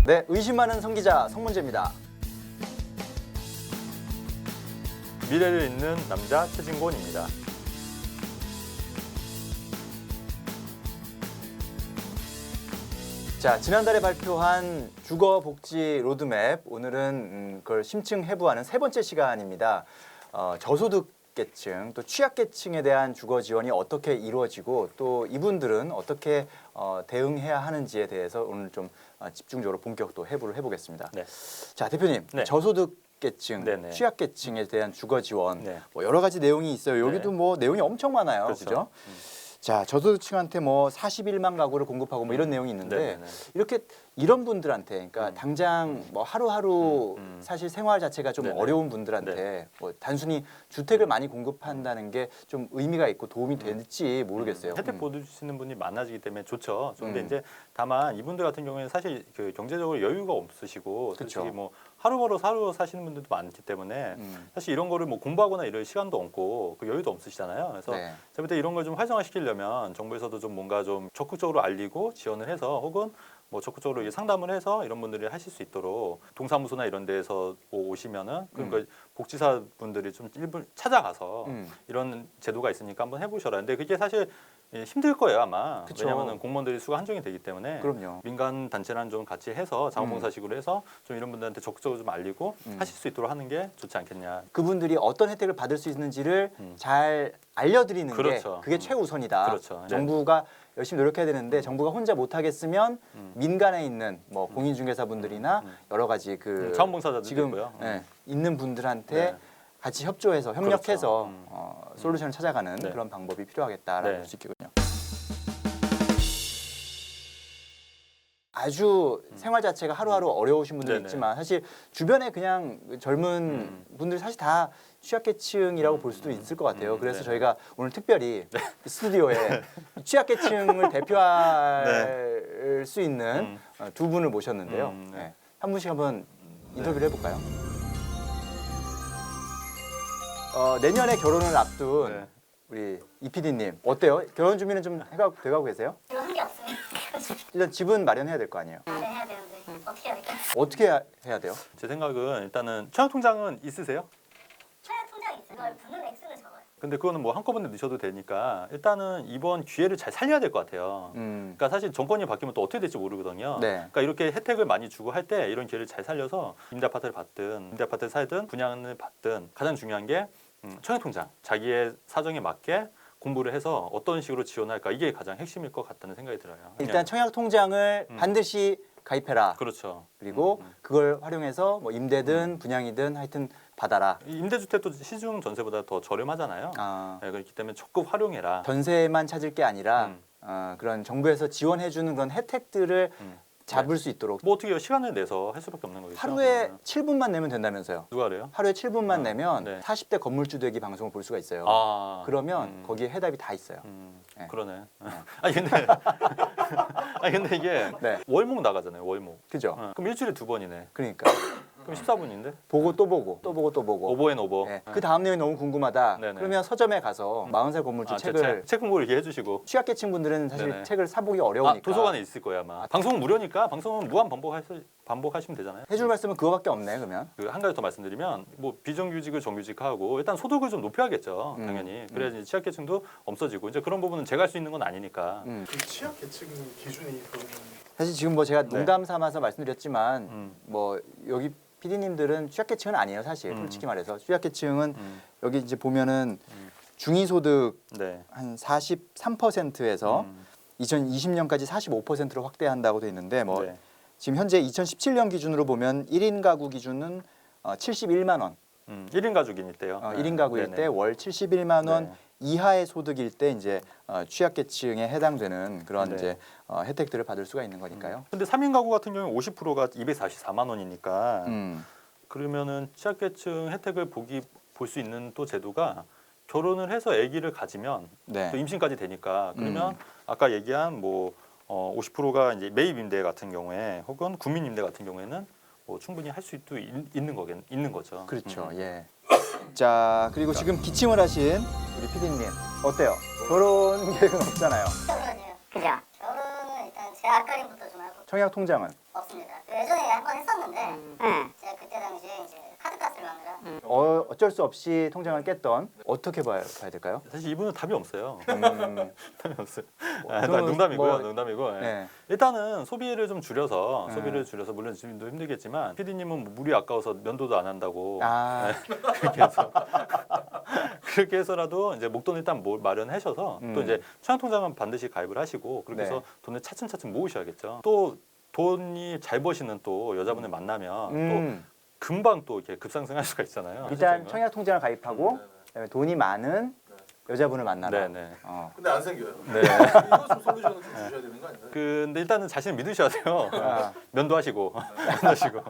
네, 의심 많은 성기자 성문재입니다. 미래를 잇는 남자 최진곤입니다. 자, 지난달에 발표한 주거복지 로드맵, 오늘은 그걸 심층 해부하는 세 번째 시간입니다. 저소득계층, 또 취약계층에 대한 주거 지원이 어떻게 이루어지고 또 이분들은 어떻게 대응해야 하는지에 대해서 오늘 좀 집중적으로 본격도 해부를 해보겠습니다. 네. 자, 대표님, 네. 저소득계층, 네네. 취약계층에 대한 주거 지원, 네. 뭐 여러 가지 내용이 있어요. 여기도 네. 뭐 내용이 엄청 많아요. 그렇죠. 그죠? 자, 저소득층한테 뭐 41만 가구를 공급하고 뭐 이런 내용이 있는데 네네네. 이렇게 이런 분들한테, 그러니까 당장 뭐 하루하루 사실 생활 자체가 좀 네네. 어려운 분들한테 네. 뭐 단순히 주택을 많이 공급한다는 게 좀 의미가 있고 도움이 될지 모르겠어요. 혜택 보시는 분이 많아지기 때문에 좋죠. 그런데 음. 이제 다만 이분들 같은 경우에는 사실 그 경제적으로 여유가 없으시고 그쵸. 솔직히 뭐 하루 벌어서 하루 사시는 분들도 많기 때문에 사실 이런 거를 뭐 공부하거나 이럴 시간도 없고 그 여유도 없으시잖아요. 그래서 네. 제가 볼 때 이런 걸 좀 활성화시키려면 정부에서도 좀 뭔가 좀 적극적으로 알리고 지원을 해서 혹은 뭐 적극적으로 이게 상담을 해서 이런 분들이 하실 수 있도록 동사무소나 이런 데에서 뭐 오시면은 그러니까 복지사 분들이 좀 일부 찾아가서 이런 제도가 있으니까 한번 해보셔라. 근데 그게 사실 힘들 거예요 아마. 그쵸. 왜냐하면 공무원들이 수가 한정이 되기 때문에 그럼요. 민간 단체랑 좀 같이 해서 자원봉사식으로 해서 좀 이런 분들한테 적극적으로 좀 알리고 하실 수 있도록 하는 게 좋지 않겠냐. 그분들이 어떤 혜택을 받을 수 있는지를 잘 알려드리는 그렇죠. 게 그게 최우선이다. 그렇죠. 네. 정부가 열심히 노력해야 되는데 정부가 혼자 못하겠으면 민간에 있는 뭐 공인중개사분들이나 여러 가지 그 자원봉사자들도 지금 있고요. 있는 분들한테 네. 같이 협조해서 협력해서 그렇죠. 솔루션을 찾아가는 네. 그런 방법이 필요하겠다라고 네. 볼 수 있겠군요. 아주 생활 자체가 하루하루 어려우신 분들 네네. 있지만 사실 주변에 그냥 젊은 분들 사실 다 취약계층이라고 볼 수도 있을 것 같아요. 그래서 네네. 저희가 오늘 특별히 스튜디오에 취약계층을 대표할 수 있는 두 분을 모셨는데요. 네. 네. 한 분씩 한번 인터뷰를 해볼까요? 내년에 결혼을 앞둔 네. 우리 이 PD님 어때요? 결혼 준비는 좀 돼가고 계세요? 이거 한 게 없습니다. 일단 집은 마련해야 될 거 아니에요? 네, 해야 되는데 어떻게 해야 될까요? 어떻게 해야 돼요? 제 생각은 일단은 청약통장은 있으세요? 청약 통장이 있어요. 그걸 붙는 액수를 적어요. 근데 그거는 뭐 한꺼번에 넣으셔도 되니까 일단은 이번 기회를 잘 살려야 될 것 같아요. 그러니까 사실 정권이 바뀌면 또 어떻게 될지 모르거든요. 네. 그러니까 이렇게 혜택을 많이 주고 할 때 이런 기회를 잘 살려서 임대 아파트를 받든 임대 아파트를 살든 분양을 받든 가장 중요한 게 청약통장. 자기의 사정에 맞게 공부를 해서 어떤 식으로 지원할까 이게 가장 핵심일 것 같다는 생각이 들어요. 일단 청약 통장을 반드시 가입해라. 그렇죠. 그리고 그걸 활용해서 뭐 임대든 분양이든 하여튼 받아라. 이 임대주택도 시중 전세보다 더 저렴하잖아요. 아, 네, 그렇기 때문에 적극 활용해라. 전세만 찾을 게 아니라 그런 정부에서 지원해주는 그런 혜택들을 잡을 수 있도록 뭐 어떻게 시간을 내서 할 수밖에 없는 거겠죠. 하루에 7분만 내면 된다면서요. 누가 그래요? 하루에 7분만 아, 내면 네. 40대 건물주 되기 방송을 볼 수가 있어요. 아, 그러면 거기에 해답이 다 있어요. 네. 그러네. 아니 근데 이게 네. 월목 나가잖아요. 월목. 그죠? 그럼 일주일에 2번이네. 그러니까 그럼 14분인데? 보고 또 보고 또 보고 또 보고. 오버앤 오버. 네. 그 다음 내용이 너무 궁금하다. 네네. 그러면 서점에 가서 40살 건물주 제 책을 책 공부를 이렇게 해주시고. 취약계층 분들은 사실 네네. 책을 사보기 어려우니까 도서관에 있을 거예요 아마. 방송은 무료니까 방송은 무한 반복하시면 되잖아요. 해줄 말씀은 그거밖에 없네 그러면. 그 한 가지 더 말씀드리면 뭐 비정규직을 정규직하고 일단 소득을 좀 높여야겠죠 당연히. 그래야지 취약계층도 없어지고 이제 그런 부분은 제가 할 수 있는 건 아니니까. 그 취약 계층 기준이 그러면 사실 지금 뭐 제가 네. 농담 삼아서 말씀드렸지만 뭐 여기 PD님들은 취약계층은 아니에요 사실 솔직히 말해서 취약계층은 여기 이제 보면은 중위소득 네. 한 43%에서 2020년까지 45%로 확대한다고 돼 있는데 뭐 네. 지금 현재 2017년 기준으로 보면 1인 가구 기준은 71만 원. 1인 가족인 때요. 1인 가구일 때 월 71만 원 네. 이하의 소득일 때 이제 취약계층에 해당되는 그런 네. 이제 혜택들을 받을 수가 있는 거니까요. 근데 3인 가구 같은 경우는 50%가 244만 원이니까 음. 그러면은 취약계층 혜택을 볼 수 있는 또 제도가 결혼을 해서 아기를 가지면 네. 또 임신까지 되니까 그러면 아까 얘기한 뭐 50%가 이제 매입 임대 같은 경우에 혹은 국민 임대 같은 경우에는 뭐 충분히 할 수 있는 거죠. 그렇죠. 예. 자, 그리고 지금 기침을 하신 우리 PD님 어때요? 결혼 계획은 없잖아요. 결혼이에요. 그죠? 결혼은 일단 재학가림부터 좀 하고 청약 통장은 없습니다. 예전에 한번 했었는데 제가 그때 당시에 이제 카드값을 마느라 어쩔 수 없이 통장을 깼던 어떻게 봐야 될까요? 사실 이분은 답이 없어요. 음, 답이 없어요. 저는 농담이고요. 뭐- 농담이고. 예. 네. 일단은 소비를 좀 줄여서 네. 소비를 줄여서 물론 지금도 힘들겠지만 PD님은 뭐 물이 아까워서 면도도 안 한다고 아, 그렇게 해서 그렇게 해서라도 이제 목돈 일단 마련하셔서 또 이제 청약통장은 반드시 가입을 하시고 그렇게 네. 해서 돈을 차츰차츰 모으셔야겠죠. 또 돈이 잘 버시는 또 여자분을 만나면 또 음, 금방 또 이렇게 급상승할 수가 있잖아요. 일단 실제로는. 청약 통장을 가입하고 그다음에 돈이 많은 여자분을 만나라. 네네. 근데 안 생겨요. 네. 이거 좀 솔루션을 좀 주셔야 되는 거 아닌가요? 근데 일단은 자신을 믿으셔야 돼요. 아, 면도하시고 면도하시고.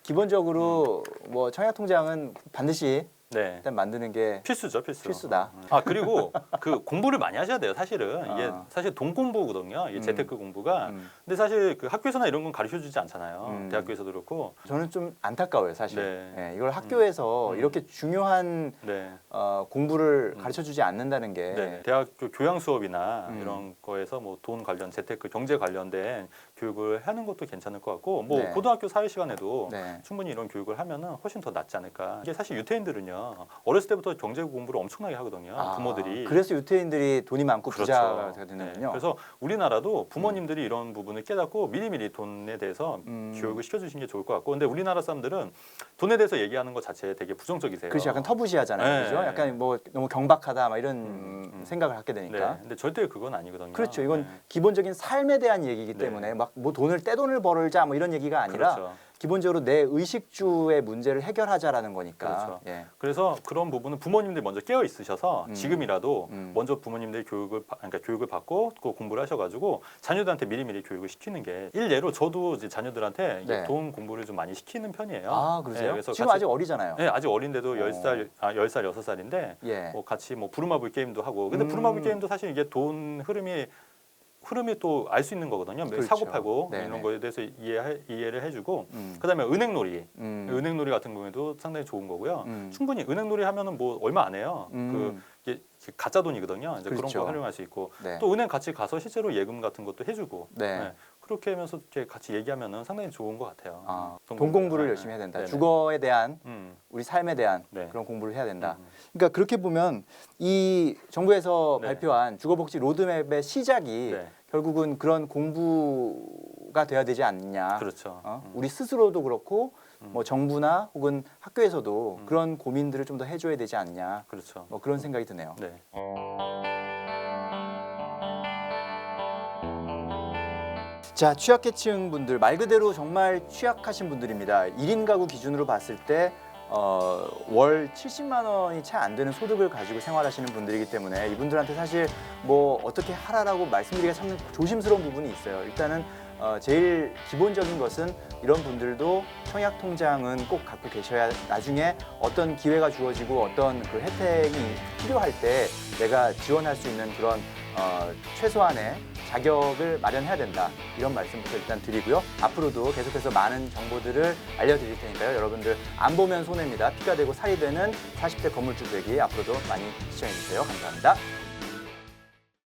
기본적으로 뭐 청약 통장은 반드시 네. 일단 만드는 게 필수죠, 필수. 필수다. 아 그리고 그 공부를 많이 하셔야 돼요. 사실은 이게 아. 사실 돈 공부거든요. 이게 재테크 공부가. 음. 근데 사실 그 학교에서나 이런 건 가르쳐 주지 않잖아요. 음. 대학교에서도 그렇고. 저는 좀 안타까워요, 사실. 네. 예, 이걸 학교에서 이렇게 중요한 네. 공부를 가르쳐 주지 않는다는 게 네. 대학교 교양 수업이나 음. 이런 거에서 뭐 돈 관련 재테크 경제 관련된 교육을 하는 것도 괜찮을 것 같고 뭐 네. 고등학교 사회 시간에도 네. 충분히 이런 교육을 하면은 훨씬 더 낫지 않을까. 이게 사실 유태인들은요 어렸을 때부터 경제 공부를 엄청나게 하거든요. 아, 부모들이. 그래서 유태인들이 돈이 많고 그렇죠. 부자가 네. 되는군요. 그래서 우리나라도 부모님들이 이런 부분을 깨닫고 미리미리 돈에 대해서 교육을 시켜주시는 게 좋을 것 같고, 근데 우리나라 사람들은 돈에 대해서 얘기하는 것 자체에 되게 부정적이세요. 그렇죠. 약간 터부시하잖아요. 네. 그죠? 약간 뭐 너무 경박하다 막 이런 생각을 갖게 네. 되니까. 근데 절대 그건 아니거든요. 그렇죠. 이건 네. 기본적인 삶에 대한 얘기이기 네. 때문에 막 뭐 돈을 떼돈을 벌자 뭐 이런 얘기가 아니라 그렇죠. 기본적으로 내 의식주의 문제를 해결하자라는 거니까. 그렇죠. 예. 그래서 그런 부분은 부모님들이 먼저 깨어 있으셔서 지금이라도 음. 먼저 부모님들이 그러니까 교육을 받고 그 공부를 하셔가지고 자녀들한테 미리미리 교육을 시키는 게 일례로 저도 이제 자녀들한테 이제 네. 돈 공부를 좀 많이 시키는 편이에요. 아, 그러세요? 네, 그래서 지금 같이- 아직 어리잖아요. 네, 아직 어린데도 10살, 6살인데 예. 뭐 같이 뭐 부루마블 게임도 하고. 근데 부루마블 게임도 사실 이게 돈 흐름이 또 알 수 있는 거거든요. 그렇죠. 사고 팔고 네네. 이런 거에 대해서 이해를 해주고 음. 그다음에 은행놀이. 음. 은행놀이 같은 경우에도 상당히 좋은 거고요. 음. 충분히 은행놀이 하면은 뭐 얼마 안 해요. 이게 가짜 돈이거든요. 이제 그런 그렇죠. 거 활용할 수 있고 네. 또 은행 같이 가서 실제로 예금 같은 것도 해주고 네. 그렇게 하면서 이렇게 같이 얘기하면은 상당히 좋은 것 같아요. 아, 돈 돈 공부를 공부가. 열심히 해야 된다. 네네. 주거에 대한 우리 삶에 대한 네. 그런 공부를 해야 된다. 그러니까 그렇게 보면 이 정부에서 네. 발표한 주거복지 로드맵의 시작이 네. 결국은 그런 공부가 돼야 되지 않느냐. 그렇죠. 우리 스스로도 그렇고 뭐 정부나 혹은 학교에서도 그런 고민들을 좀 더 해줘야 되지 않냐. 그렇죠. 뭐 그런 생각이 드네요. 네. 자, 취약계층 분들 말 그대로 정말 취약하신 분들입니다. 1인 가구 기준으로 봤을 때 월 70만 원이 채 안 되는 소득을 가지고 생활하시는 분들이기 때문에 이분들한테 사실 뭐 어떻게 하라라고 말씀드리기가 참 조심스러운 부분이 있어요. 일단은 제일 기본적인 것은 이런 분들도 청약 통장은 꼭 갖고 계셔야 나중에 어떤 기회가 주어지고 어떤 그 혜택이 필요할 때 내가 지원할 수 있는 그런 최소한의 자격을 마련해야 된다. 이런 말씀부터 일단 드리고요. 앞으로도 계속해서 많은 정보들을 알려드릴 테니까요. 여러분들 안 보면 손해입니다. 피가 되고 살이 되는 40대 건물주 되기 앞으로도 많이 시청해주세요. 감사합니다.